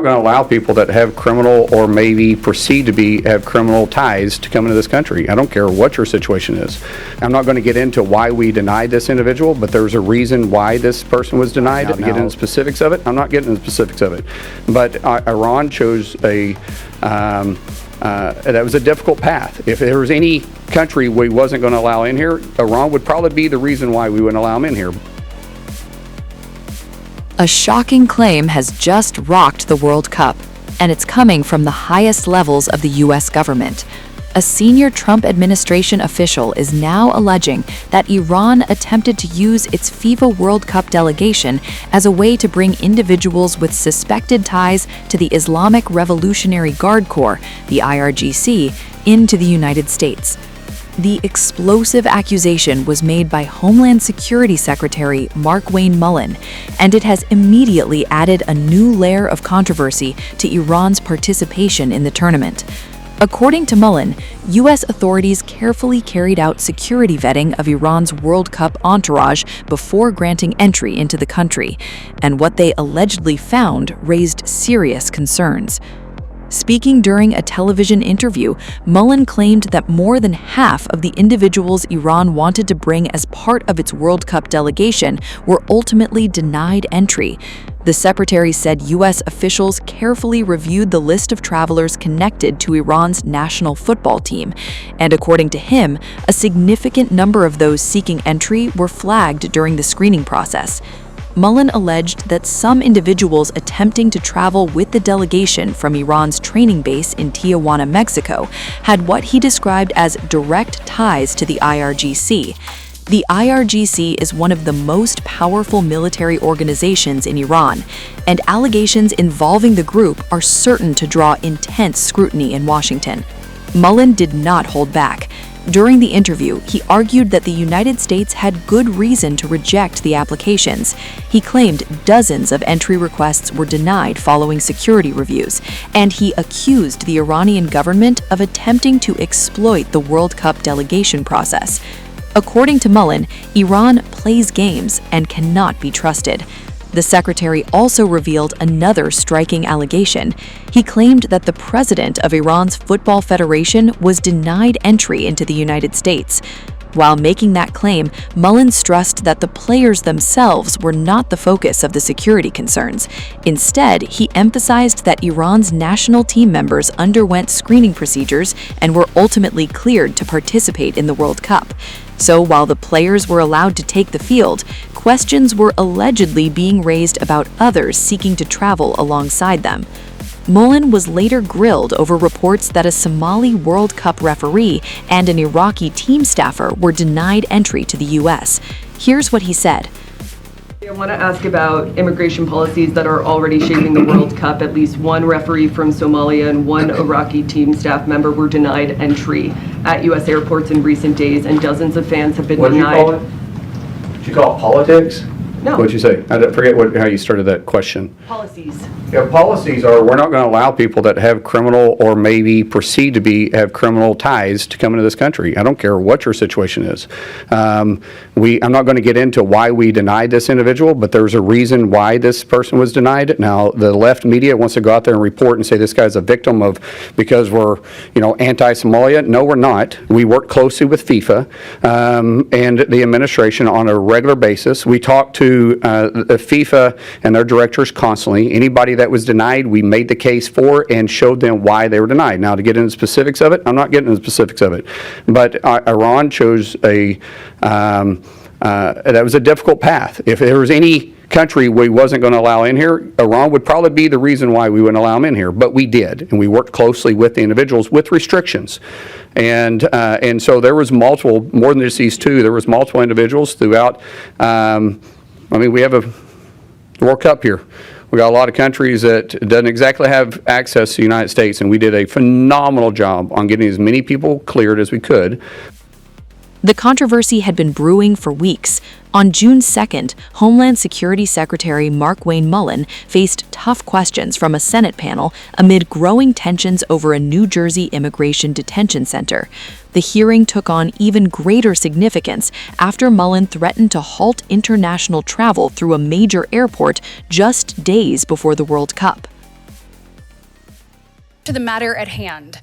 not going to allow people that have criminal or maybe perceived to have criminal ties to come into this country. I don't care what your situation is. I'm not going to get into why we denied this individual, but there's a reason why this person was denied. Get into the specifics of it. I'm not getting into the specifics of it. But Iran chose that was a difficult path. If there was any country we wasn't going to allow in here, Iran would probably be the reason why we wouldn't allow them in here. A shocking claim has just rocked the World Cup, and it's coming from the highest levels of the U.S. government. A senior Trump administration official is now alleging that Iran attempted to use its FIFA World Cup delegation as a way to bring individuals with suspected ties to the Islamic Revolutionary Guard Corps, the IRGC, into the United States. The explosive accusation was made by Homeland Security Secretary Markwayne Mullin, and it has immediately added a new layer of controversy to Iran's participation in the tournament. According to Mullin, U.S. authorities carefully carried out security vetting of Iran's World Cup entourage before granting entry into the country, and what they allegedly found raised serious concerns. Speaking during a television interview, Mullin claimed that more than half of the individuals Iran wanted to bring as part of its World Cup delegation were ultimately denied entry. The secretary said U.S. officials carefully reviewed the list of travelers connected to Iran's national football team, and according to him, a significant number of those seeking entry were flagged during the screening process. Mullin alleged that some individuals attempting to travel with the delegation from Iran's training base in Tijuana, Mexico, had what he described as direct ties to the IRGC. The IRGC is one of the most powerful military organizations in Iran, and allegations involving the group are certain to draw intense scrutiny in Washington. Mullin did not hold back. During the interview, he argued that the United States had good reason to reject the applications. He claimed dozens of entry requests were denied following security reviews, and he accused the Iranian government of attempting to exploit the World Cup delegation process. According to Mullin, Iran plays games and cannot be trusted. The secretary also revealed another striking allegation. He claimed that the president of Iran's Football Federation was denied entry into the United States. While making that claim, Mullin stressed that the players themselves were not the focus of the security concerns. Instead, he emphasized that Iran's national team members underwent screening procedures and were ultimately cleared to participate in the World Cup. So while the players were allowed to take the field, questions were allegedly being raised about others seeking to travel alongside them. Mullin was later grilled over reports that a Somali World Cup referee and an Iraqi team staffer were denied entry to the U.S. Here's what he said. I want to ask about immigration policies that are already shaping the World Cup. At least one referee from Somalia and one Iraqi team staff member were denied entry at U.S. airports in recent days, and dozens of fans have been denied. What did you call it? Did you call it politics? No. What'd you say? I forget how you started that question. Policies. Yeah, policies are we're not going to allow people that have criminal or maybe perceived to have criminal ties to come into this country. I don't care what your situation is. I'm not going to get into why we denied this individual, but there's a reason why this person was denied. Now, the left media wants to go out there and report and say this guy's a victim of because we're anti-Somalia. No, we're not. We work closely with FIFA and the administration on a regular basis. We talk to FIFA and their directors constantly. Anybody that was denied, we made the case for and showed them why they were denied. Now, to get into the specifics of it, I'm not getting into the specifics of it. But Iran chose that was a difficult path. If there was any country we wasn't going to allow in here, Iran would probably be the reason why we wouldn't allow them in here. But we did, and we worked closely with the individuals with restrictions. And so there was more than just these two. There was multiple individuals throughout. We have a World Cup here. We got a lot of countries that doesn't exactly have access to the United States, and we did a phenomenal job on getting as many people cleared as we could. The controversy had been brewing for weeks. On June 2nd, Homeland Security Secretary Markwayne Mullin faced tough questions from a Senate panel amid growing tensions over a New Jersey immigration detention center. The hearing took on even greater significance after Mullin threatened to halt international travel through a major airport just days before the World Cup. to the matter at hand.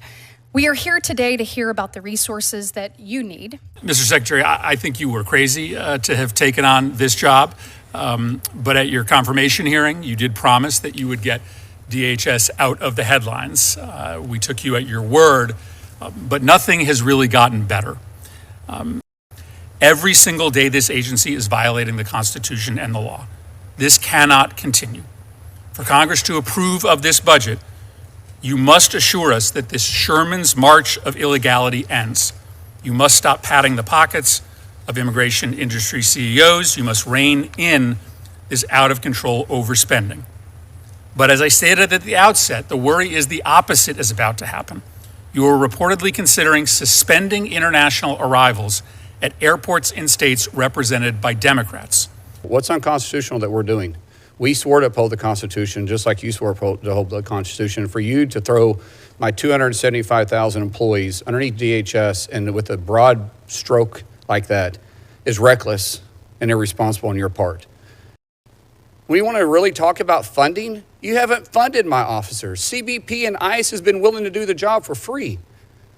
We are here today to hear about the resources that you need. Mr. Secretary, I think you were crazy to have taken on this job, but at your confirmation hearing, you did promise that you would get DHS out of the headlines. We took you at your word, but nothing has really gotten better. Every single day, this agency is violating the Constitution and the law. This cannot continue. For Congress to approve of this budget, you must assure us that this Sherman's march of illegality ends. You must stop padding the pockets of immigration industry CEOs. You must rein in this out-of-control overspending. But as I stated at the outset, the worry is the opposite is about to happen. You are reportedly considering suspending international arrivals at airports in states represented by Democrats. What's unconstitutional that we're doing? We swore to uphold the Constitution, just like you swore to uphold the Constitution. For you to throw my 275,000 employees underneath DHS and with a broad stroke like that is reckless and irresponsible on your part. We want to really talk about funding? You haven't funded my officers. CBP and ICE has been willing to do the job for free.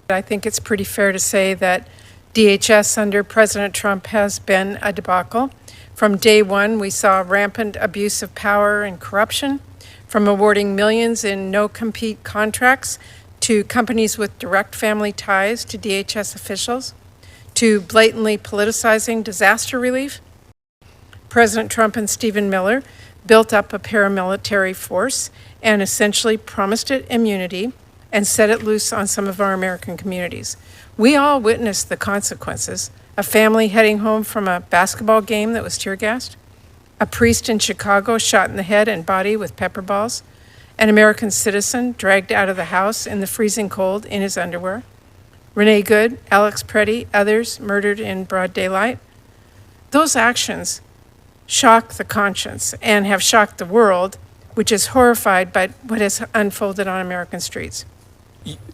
I think it's pretty fair to say that DHS under President Trump has been a debacle. From day one, we saw rampant abuse of power and corruption, from awarding millions in no-compete contracts to companies with direct family ties to DHS officials, to blatantly politicizing disaster relief. President Trump and Stephen Miller built up a paramilitary force and essentially promised it immunity and set it loose on some of our American communities. We all witnessed the consequences. A family heading home from a basketball game that was tear gassed, a priest in Chicago shot in the head and body with pepper balls, an American citizen dragged out of the house in the freezing cold in his underwear, Renee Good, Alex Preddy, others murdered in broad daylight. Those actions shock the conscience and have shocked the world, which is horrified by what has unfolded on American streets.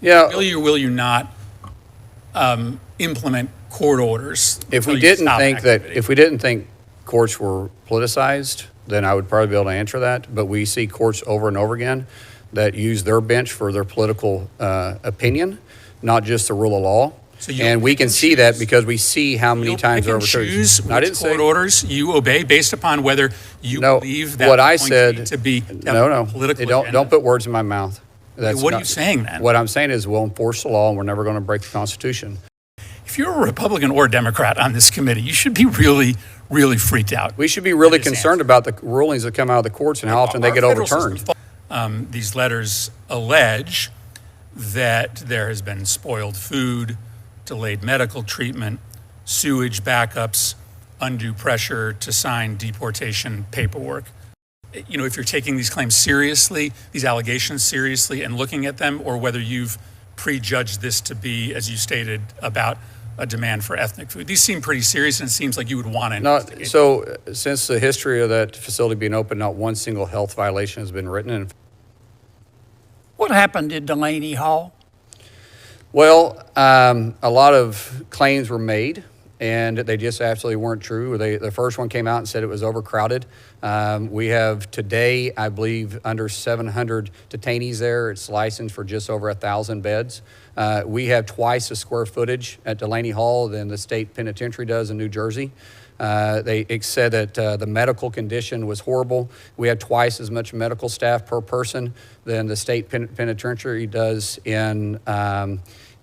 Yeah. Will you or will you not implement court orders? If we didn't think courts were politicized, then I would probably be able to answer that. But we see courts over and over again that use their bench for their political opinion, not just the rule of law. So and we can see that because we see how many times they're overturned. I didn't say court orders you obey based upon whether you believe that what I said to be political. Don't put words in my mouth. What are you saying then? What I'm saying is we'll enforce the law and we're never going to break the Constitution. If you're a Republican or Democrat on this committee, you should be really, really freaked out. We should be really concerned about the rulings that come out of the courts and how often they get overturned. These letters allege that there has been spoiled food, delayed medical treatment, sewage backups, undue pressure to sign deportation paperwork. You know, if you're taking these claims seriously, these allegations seriously, and looking at them, or whether you've prejudged this to be, as you stated, about a demand for ethnic food. These seem pretty serious, and it seems like you would want to investigate. So since the history of that facility being open, not one single health violation has been written. What happened at Delaney Hall? Well, a lot of claims were made, and they just absolutely weren't true. The first one came out and said it was overcrowded. We have today, I believe, under 700 detainees there. It's licensed for just over 1,000 beds. We have twice the square footage at Delaney Hall than the state penitentiary does in New Jersey. They said that the medical condition was horrible. We have twice as much medical staff per person than the state penitentiary does in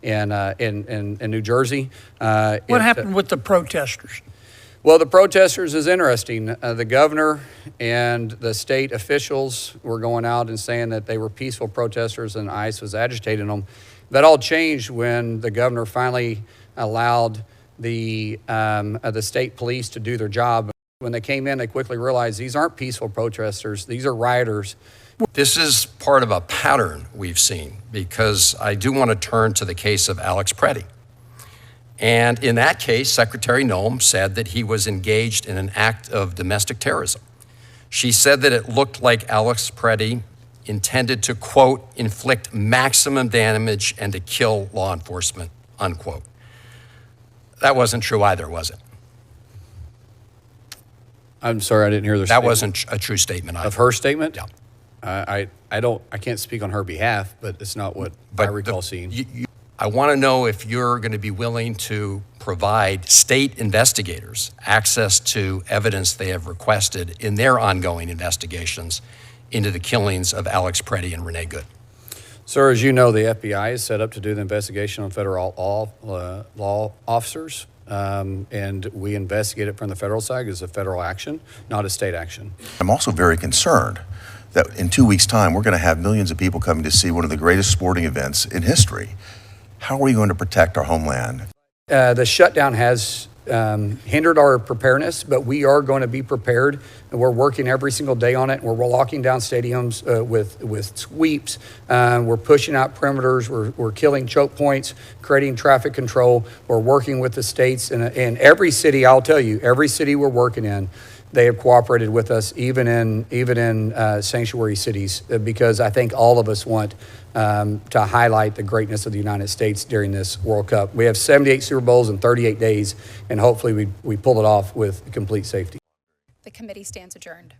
New Jersey. What happened with the protesters? Well, the protesters is interesting. The governor and the state officials were going out and saying that they were peaceful protesters and ICE was agitating them. That all changed when the governor finally allowed the state police to do their job. When they came in, they quickly realized these aren't peaceful protesters. These are rioters. This is part of a pattern we've seen, because I do want to turn to the case of Alex Preddy. And in that case, Secretary Noem said that he was engaged in an act of domestic terrorism. She said that it looked like Alex Preddy intended to, quote, inflict maximum damage and to kill law enforcement, unquote. That wasn't true either, was it? I'm sorry, I didn't hear the statement. That wasn't a true statement either. Of her statement? Yeah. I can't speak on her behalf, but it's not what I recall seeing. I want to know if you're going to be willing to provide state investigators access to evidence they have requested in their ongoing investigations into the killings of Alex Preddy and Renee Good. Sir, as you know, the FBI is set up to do the investigation on federal law officers, and we investigate it from the federal side as a federal action, not a state action. I'm also very concerned that in 2 weeks' time, we're going to have millions of people coming to see one of the greatest sporting events in history. How are we going to protect our homeland? The shutdown has hindered our preparedness, but we are going to be prepared, and we're working every single day on it. We're locking down stadiums with sweeps. We're pushing out perimeters. We're killing choke points, creating traffic control. We're working with the states, and every city, I'll tell you, every city we're working in, they have cooperated with us, even in sanctuary cities, because I think all of us want to highlight the greatness of the United States during this World Cup. We have 78 Super Bowls in 38 days, and hopefully we pull it off with complete safety. The committee stands adjourned.